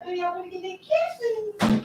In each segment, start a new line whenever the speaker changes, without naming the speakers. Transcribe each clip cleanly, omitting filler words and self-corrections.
do y'all want to get their kisses?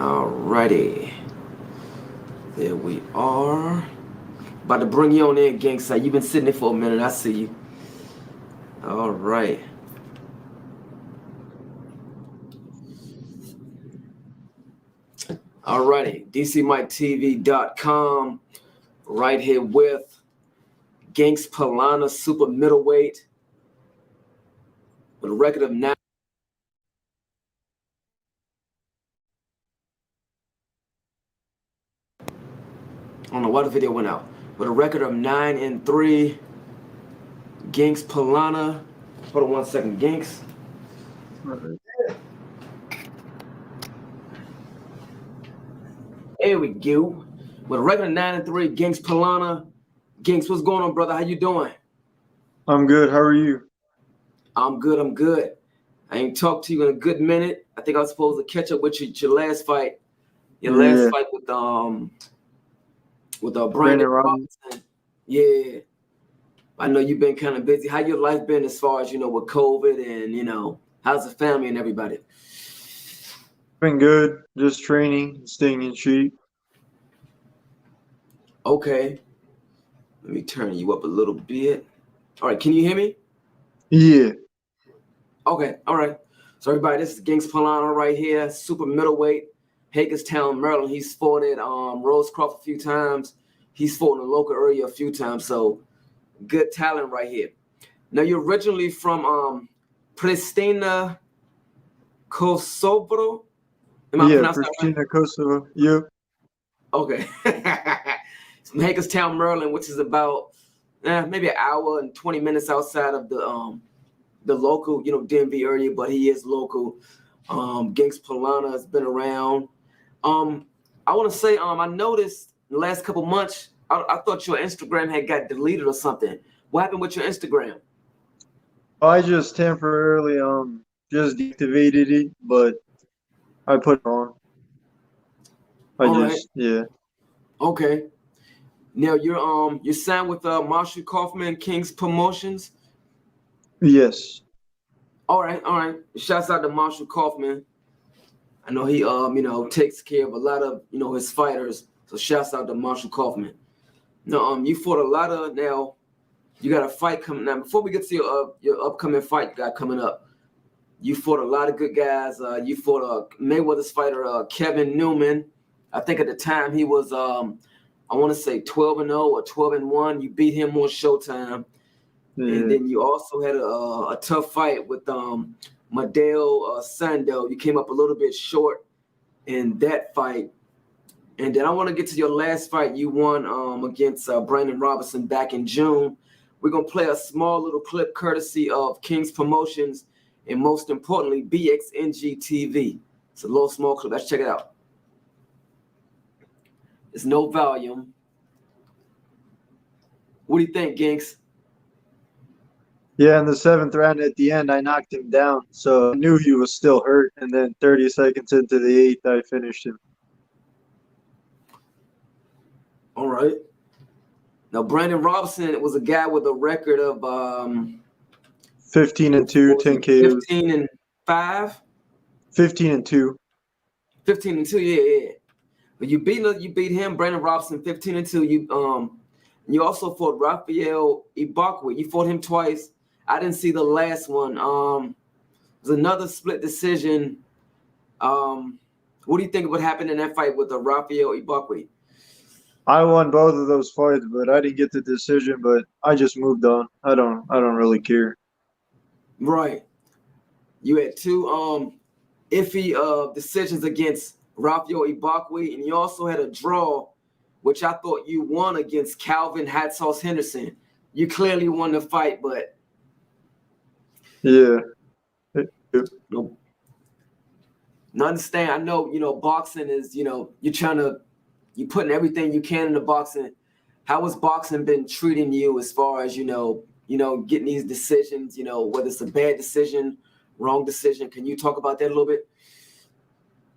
Alrighty. There we are. About to bring you on in, Ganks. You've been sitting there for a minute. I see you. All right. Alrighty. DCMikeTV.com. Right here with Ganks Pllana, super middleweight, with a record of 9. I don't know why the video went out. With a record of 9-3. Ganks Pllana. Hold on 1 second, Ganks. There we go. With a record of 9-3, Ganks Pllana. Ganks, what's going on, brother? How you doing?
I'm good. How are you?
I'm good. I'm good. I ain't talked to you in a good minute. I think I was supposed to catch up with you at your last fight. Your last fight with Brandon Robinson. Yeah. I know you've been kind of busy. How your life been as far as, with COVID and, how's the family and everybody?
Been good. Just training, staying in shape.
Okay. Let me turn you up a little bit. All right. Can you hear me?
Yeah.
Okay. All right. So, everybody, this is Ganks Pllana right here, super middleweight, Hagerstown, Maryland. He's fought at Rosecroft a few times. He's fought in the local area a few times. So, good talent right here. Now, you're originally from Pristina, Kosovo. Am I pronouncing that right?
Pristina, Kosovo. Yep.
Okay. From Hagerstown, Maryland, which is about maybe an hour and 20 minutes outside of the local, DMV area, but he is local. Ganks Pllana has been around. I want to say, I noticed the last couple months, I thought your Instagram had got deleted or something. What happened with your Instagram?
I just temporarily just deactivated it, but I put it on. Yeah.
Okay. Now you're signed with Marshall Kaufman King's Promotions.
Yes.
All right. Shouts out to Marshall Kaufman. I know he takes care of a lot of his fighters. So shouts out to Marshall Kaufman. Now you fought a lot of now. You got a fight coming now. Before we get to your upcoming fight you got coming up, you fought a lot of good guys. You fought Mayweather's fighter Kevin Newman. I think at the time he was I want to say 12-0 or 12-1. You beat him on Showtime. And then you also had a tough fight with Madeo Sando. You came up a little bit short in that fight. And then I want to get to your last fight. You won against Brandon Robinson back in June. We're going to play a small little clip courtesy of King's Promotions and most importantly, BXNG TV. It's a little small clip. Let's check it out. There's no volume. What do you think, Ganks?
Yeah, in the 7th round at the end, I knocked him down. So I knew he was still hurt. And then 30 seconds into the 8th, I finished him.
All right. Now, Brandon Robinson was a guy with a record of
15-2, 10 KOs.
15-5?
15-2.
15-2, yeah. But you beat him, Brandon Robinson, 15-2. You also fought Rafael Ibakwe. You fought him twice. I didn't see the last one. It was another split decision. What do you think would happen in that fight with Rafael Ibakwe?
I won both of those fights, but I didn't get the decision. But I just moved on. I don't really care.
Right. You had two iffy decisions against Rafael Ibakwe, and you also had a draw, which I thought you won against Calvin Hot Sauce Henderson. You clearly won the fight, but
yeah.
No, understand. I know, boxing is, you're putting everything you can into boxing. How has boxing been treating you as far as, getting these decisions, whether it's a bad decision, wrong decision? Can you talk about that a little bit?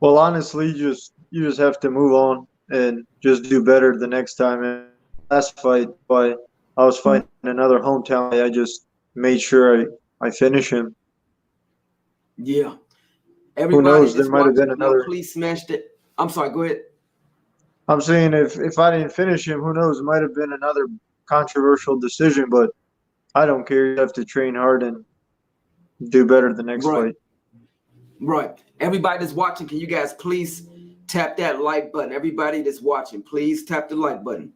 Well, honestly, you just have to move on and just do better the next time. And last fight, I was fighting another hometown. I just made sure I finish him.
Yeah.
Who knows? There might have been another.
Please smash it. I'm sorry. Go ahead.
I'm saying if I didn't finish him, who knows? It might have been another controversial decision, but I don't care. You have to train hard and do better the next
Right.
fight.
Right. Everybody that's watching, can you guys please tap that like button? Everybody that's watching, please tap the like button.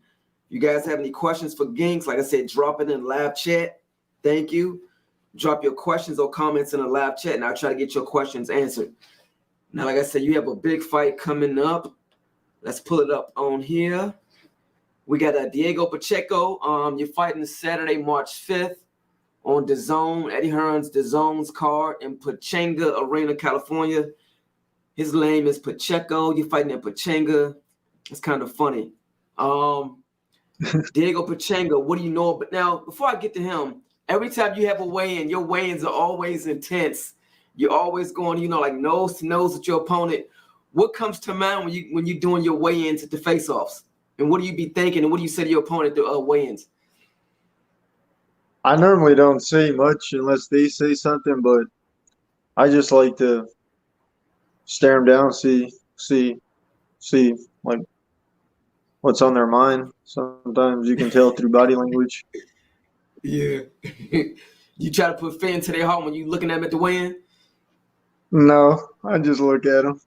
You guys have any questions for Ganks? Like I said, drop it in live chat. Thank you. Drop your questions or comments in the live chat, and I'll try to get your questions answered. Now, like I said, you have a big fight coming up. Let's pull it up on here. We got Diego Pacheco. You're fighting Saturday, March 5th on Dazn, Eddie Hearn's Dazon's card in Pechanga Arena, California. His name is Pacheco. You're fighting in Pechanga. It's kind of funny. Diego Pechanga, what do you know? But now, before I get to him, every time you have a weigh-in, your weigh-ins are always intense. You're always going, like nose to nose with your opponent. What comes to mind when you're doing your weigh-ins at the face-offs? And what do you be thinking? And what do you say to your opponent at the weigh-ins?
I normally don't say much unless they say something, but I just like to stare them down, see like what's on their mind. Sometimes you can tell through body language.
Yeah. You try to put fear into their heart when you're looking at them at the weigh-in?
No, I just look at them.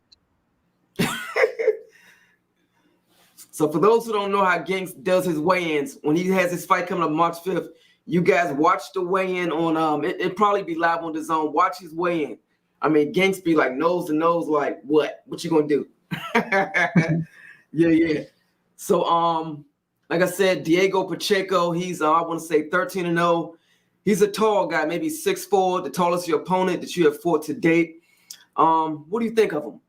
So for those who don't know how Ganks does his weigh-ins, when he has his fight coming up March 5th, you guys watch the weigh-in on it probably be live on Dazn. Watch his weigh-in. I mean, Ganks be like nose to nose, like what? What you gonna do? Yeah. So like I said, Diego Pacheco, he's I want to say 13-0. He's a tall guy, maybe 6'4", the tallest your opponent that you have fought to date. What do you think of him?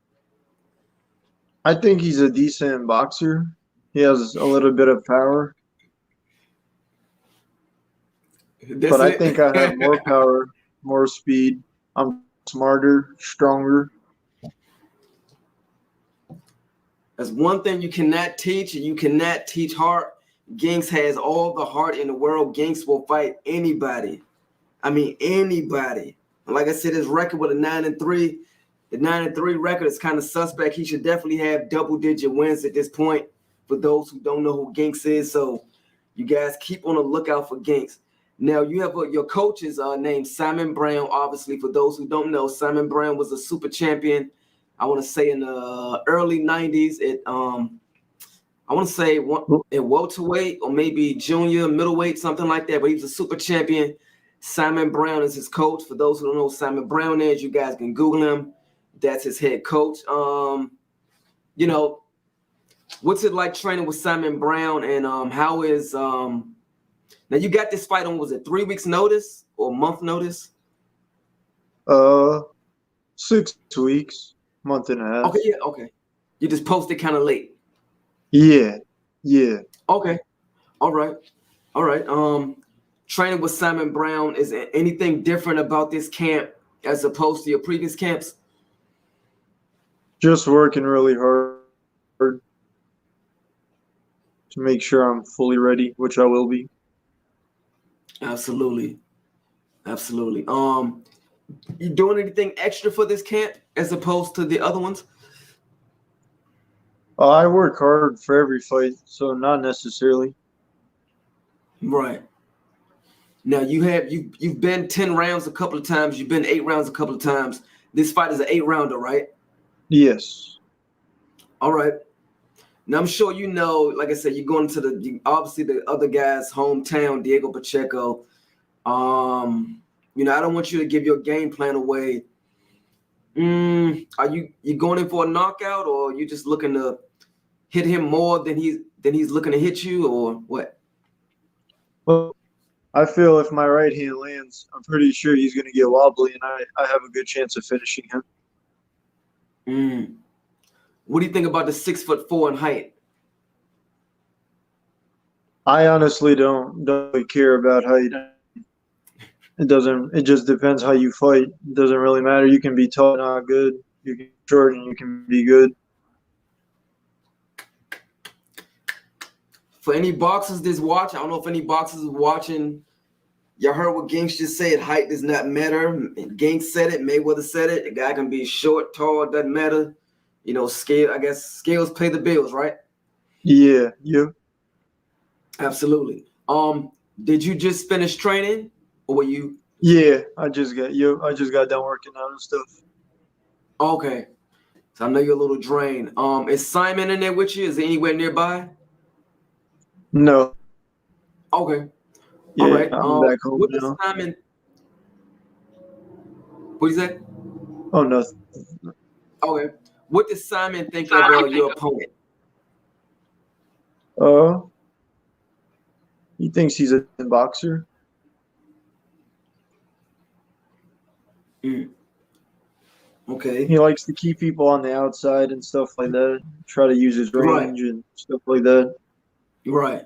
I think he's a decent boxer. He has a little bit of power. But I think I have more power, more speed. I'm smarter, stronger.
That's one thing you cannot teach, and you cannot teach heart. Ganks has all the heart in the world. Ganks will fight anybody. I mean, anybody. Like I said, his record with a 9-3. The 9-3 record is kind of suspect. He should definitely have double-digit wins at this point for those who don't know who Ganks is. So you guys keep on the lookout for Ganks. Now, you have your coach is named Simon Brown. Obviously, for those who don't know, Simon Brown was a super champion, I want to say in the early 90s. I want to say at welterweight or maybe junior, middleweight, something like that. But he was a super champion. Simon Brown is his coach. For those who don't know who Simon Brown is, you guys can Google him. That's his head coach. What's it like training with Simon Brown, and how is now you got this fight on, was it 3 weeks notice or month notice?
6 weeks, month and a half.
Okay, yeah, okay. You just posted kind of late.
Yeah.
Okay. All right. Training with Simon Brown, is there anything different about this camp as opposed to your previous camps?
Just working really hard to make sure I'm fully ready, which I will be.
Absolutely. You doing anything extra for this camp as opposed to the other ones?
I work hard for every fight, so not necessarily.
Right. Now you've been 10 rounds a couple of times. You've been 8 rounds a couple of times. This fight is an 8-rounder, right?
Yes.
All right. Now I'm sure you know, like I said, you're going to obviously the other guy's hometown, Diego Pacheco. I don't want you to give your game plan away. Are you going in for a knockout, or are you just looking to hit him more than he's looking to hit you, or what?
Well, I feel if my right hand lands, I'm pretty sure he's going to get wobbly, and I have a good chance of finishing him.
What do you think about the 6'4" in height?
I honestly don't really care about height. It just depends how you fight. It doesn't really matter. You can be tall, not good. You can be short, and you can be good.
For any boxers that's watching, I don't know if any boxers are watching. You heard what Ganks just said. Height does not matter. Ganks said it. Mayweather said it. A guy can be short, tall, doesn't matter. scale. I guess scales pay the bills, right?
Yeah, yep.
Absolutely. Did you just finish training, or were you?
Yeah, I just got done working out and stuff.
Okay. So I know you're a little drained. Is Simon in there with you? Is he anywhere nearby?
No,
Okay. All
yeah,
right.
I'm back home
What does
now.
Simon? What is that?
Oh, nothing.
Okay. What does Simon think of your opponent?
Uh, he thinks he's a boxer.
Mm, okay.
He likes to keep people on the outside and stuff like that. Try to use his
Right.
range and stuff like that.
Right.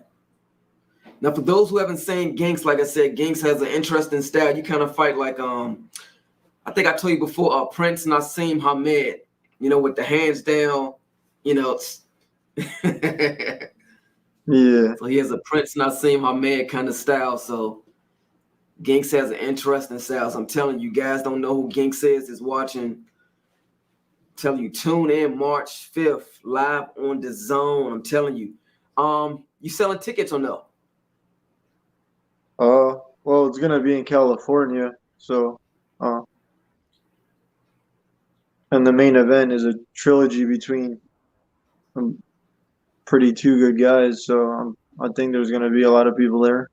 Now, for those who haven't seen Ganks, like I said, Ganks has an interesting style. You kind of fight like I think I told you before, Prince Nassim Hamed. With the hands down. You know.
Yeah.
So he has a Prince Nassim Hamed kind of style. So Ganks has an interesting style. So I'm telling you, guys don't know who Ganks is watching. I'm telling you, tune in March 5th, live on Dazn. I'm telling you. You selling tickets or no?
Well, it's gonna be in California, so, and the main event is a trilogy between some pretty two good guys. So I think there's gonna be a lot of people there.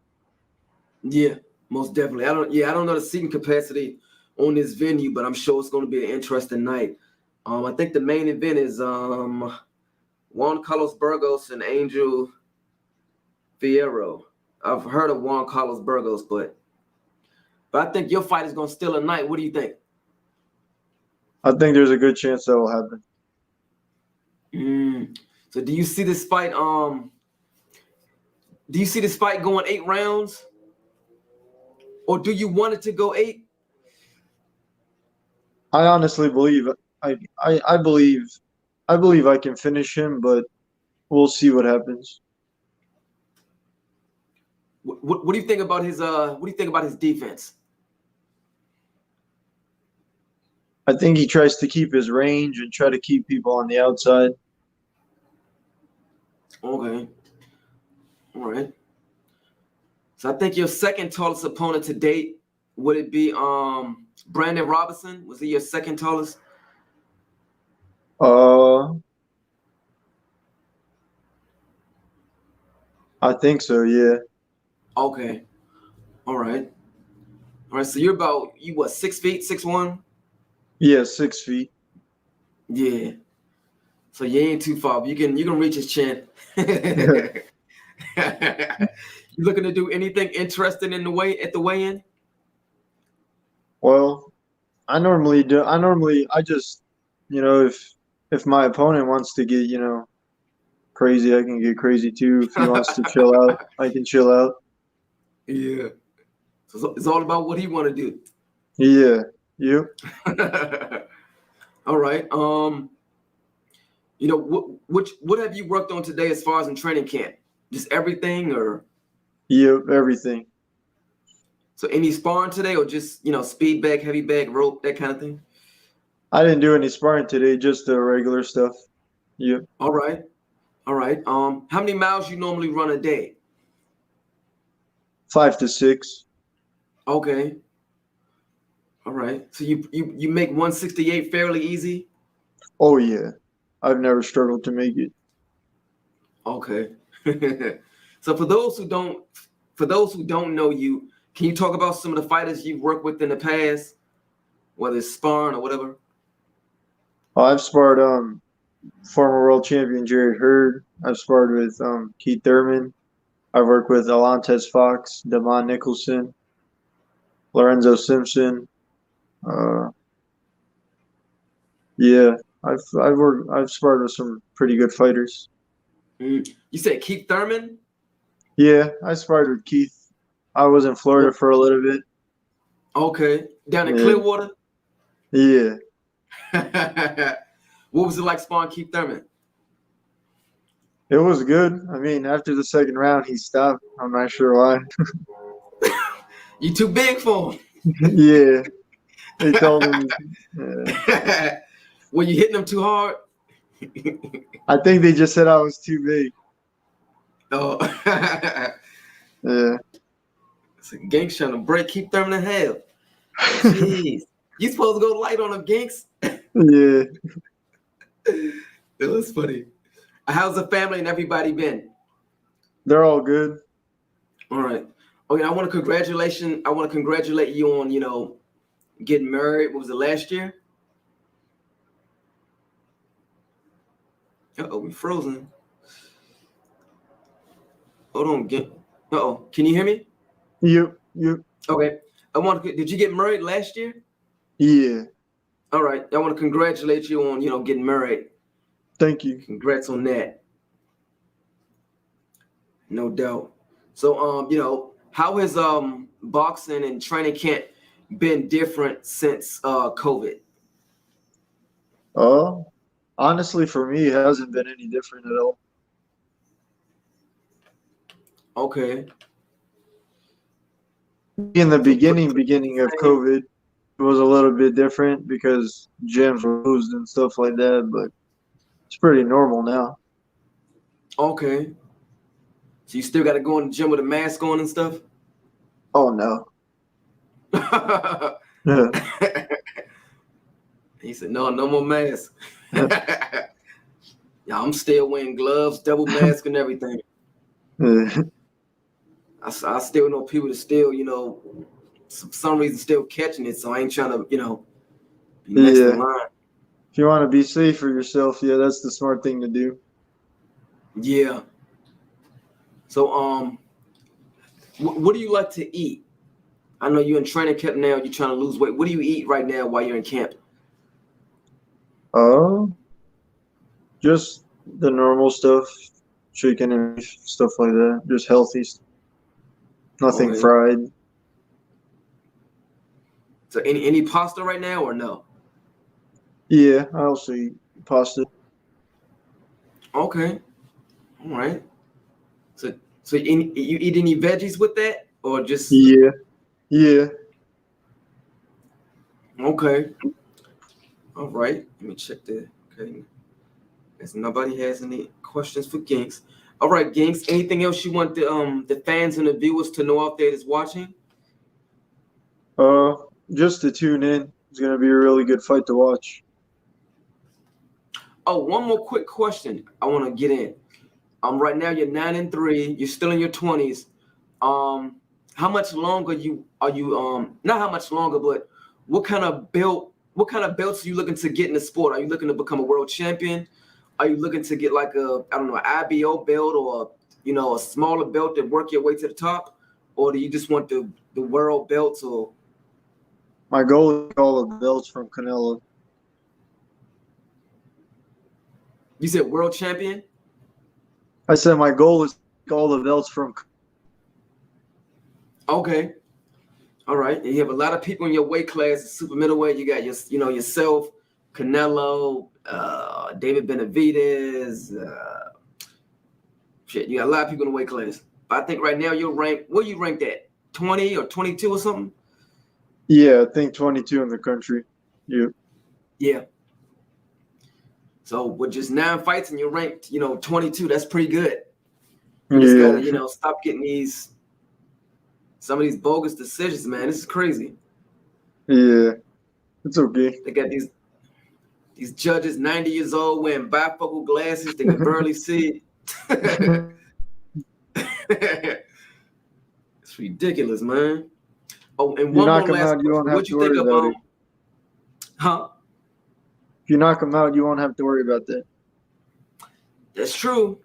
Yeah, most definitely. I don't know the seating capacity on this venue, but I'm sure it's going to be an interesting night. I think the main event is Juan Carlos Burgos and Angel Fierro. I've heard of Juan Carlos Burgos, but I think your fight is going to steal a night. What do you think?
I think there's a good chance that will happen.
So do you see this fight? Do you see this fight going 8 rounds, or do you want it to go 8?
I honestly believe I believe I can finish him, but we'll see what happens.
What do you think about his What do you think about his defense?
I think he tries to keep his range and try to keep people on the outside.
Okay. All right. So I think your second tallest opponent to date, would it be Brandon Robinson? Was he your second tallest?
Uh, I think so. Yeah.
Okay. All right. All right. So you're about you what 6 feet, 6'1"?
Yeah, 6 feet.
Yeah. So you ain't too far. You can reach his chin. You looking to do anything interesting in the way at the weigh-in?
Well, I just, if my opponent wants to get, crazy, I can get crazy too. If he wants to chill out, I can chill out.
Yeah. So it's all about what he want to do.
Yeah. Yep.
All right. What have you worked on today as far as in training camp? Just everything, or
Yep. Everything.
so any sparring today, or just speed bag, heavy bag, rope, that kind of thing?
I didn't do any sparring today, just the regular stuff. Yep.
All right. All right. How many miles you normally run a day?
5 to 6.
Okay. All right. So you make 168 fairly easy?
Oh yeah. I've never struggled to make it.
Okay. So for those who don't know you, can you talk about some of the fighters you've worked with in the past, whether it's sparring or whatever?
I've sparred former world champion Jared Hurd. I've sparred with Keith Thurman. I've worked with Alontes Fox, Damon Nicholson, Lorenzo Simpson. Yeah, I've sparred with some pretty good fighters.
You said Keith Thurman?
Yeah, I sparred with Keith. I was in Florida for a little bit.
Okay. Down in
Yeah.
Clearwater?
Yeah.
What was it like sparring Keith Thurman?
It was good. I mean, after the second round, he stopped. I'm not sure why.
You too big for him.
Yeah, they told him. Yeah.
Were you hitting him too hard?
I think they just said I was too big.
Oh,
Yeah.
so Ganks trying to keep Thurman in half. Jeez, you supposed to go light on him, Ganks.
Yeah.
That was funny. How's the family and everybody been?
They're all good.
All right. Okay, I want to congratulate you on, getting married. What was it, last year? Uh-oh, we frozen. Hold on, uh-oh. Can you hear me?
You.
Okay. Did you get married last year?
Yeah.
All right. I want to congratulate you on, getting married.
Thank you.
Congrats on that. No doubt. So, how has boxing and training camp been different since COVID?
Honestly, for me, it hasn't been any different at all.
Okay.
In the
So
beginning of COVID, it was a little bit different because gyms were closed and stuff like that, but it's pretty normal now.
Okay. So you still got to go in the gym with a mask on and stuff?
Oh, no.
He said, no more masks. Yeah, I'm still wearing gloves, double mask and everything. I still know people that still, for some reason still catching it, so I ain't trying to, be next in line.
If you want to be safe for yourself, yeah, that's the smart thing to do.
Yeah. So, what do you like to eat? I know you're in training camp now. You're trying to lose weight. What do you eat right now while you're in camp?
Just the normal stuff, chicken and beef, stuff like that. Just healthy, nothing
Okay.
fried.
So, any pasta right now or no?
Yeah, I also eat pasta.
Okay. All right. So you eat any veggies with that or just?
Yeah.
Okay. All right. Let me check that. Okay. As nobody has any questions for Ganks. All right, Ganks. Anything else you want the fans and the viewers to know out there that's watching?
Just to tune in. It's gonna be a really good fight to watch.
Oh, one more quick question I want to get in. Right now you're 9-3. You're still in your 20s. How much longer are you not how much longer, but what kind of belts are you looking to get in the sport? Are you looking to become a world champion? Are you looking to get like an IBO belt or a smaller belt that work your way to the top? Or do you just want the world belts or
My goal is to get all the belts from Canelo.
you said world champion?
I said my goal is to get all the belts from.
Okay. All right. And you have a lot of people in your weight class, super middleweight. You got yourself, Canelo, David Benavidez. You got a lot of people in the weight class. But I think right now you're ranked. Where you ranked at? 20 or 22 or something?
Yeah, I think 22 in the country. Yeah.
Yeah. So with just 9 fights and you're ranked, 22, that's pretty good. You just gotta, stop getting some of these bogus decisions, man. This is crazy.
Yeah, it's okay.
They got these judges 90 years old wearing bifocal glasses. They can barely see. It's ridiculous, man. Oh, and one more last question.
You won't have to worry about it.
Huh?
If you knock them out, you won't have to worry about that.
That's true.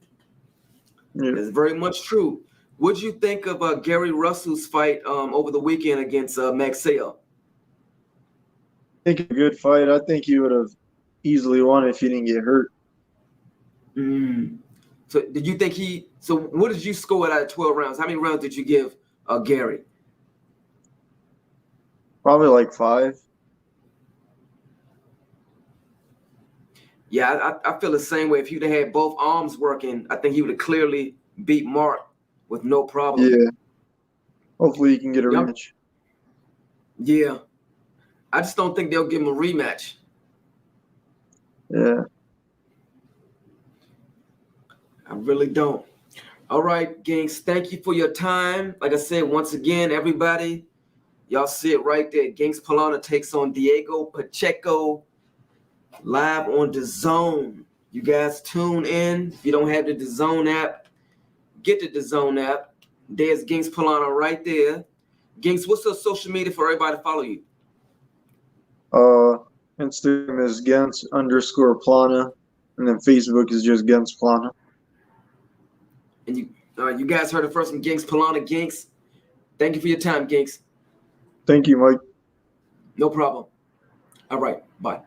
Yeah.
That's very much true. What'd you think of Gary Russell's fight over the weekend against Max Sale?
I think it's a good fight. I think he would have easily won if he didn't get hurt.
So did you think so what did you score out of 12 rounds? How many rounds did you give Gary?
Probably like 5.
Yeah, I feel the same way. If you'd have had both arms working, I think he would have clearly beat Mark with no problem.
Yeah. Hopefully you can get a rematch.
Yeah. I just don't think they'll give him a rematch.
Yeah.
I really don't. All right, Ganks, thank you for your time. Like I said, once again, everybody, y'all see it right there. Ganks Pllana takes on Diego Pacheco live on Dazn. You guys tune in. If you don't have the Dazn app, get the Dazn app. There's Ganks Pllana right there. Ganks, what's the social media for everybody to follow you?
Instagram is Genc_Pllana, and then Facebook is just Genc Pllana.
And you guys heard it first from Ganks Pllana. Ganks, thank you for your time, Ganks.
Thank you, Mike.
No problem. All right, bye.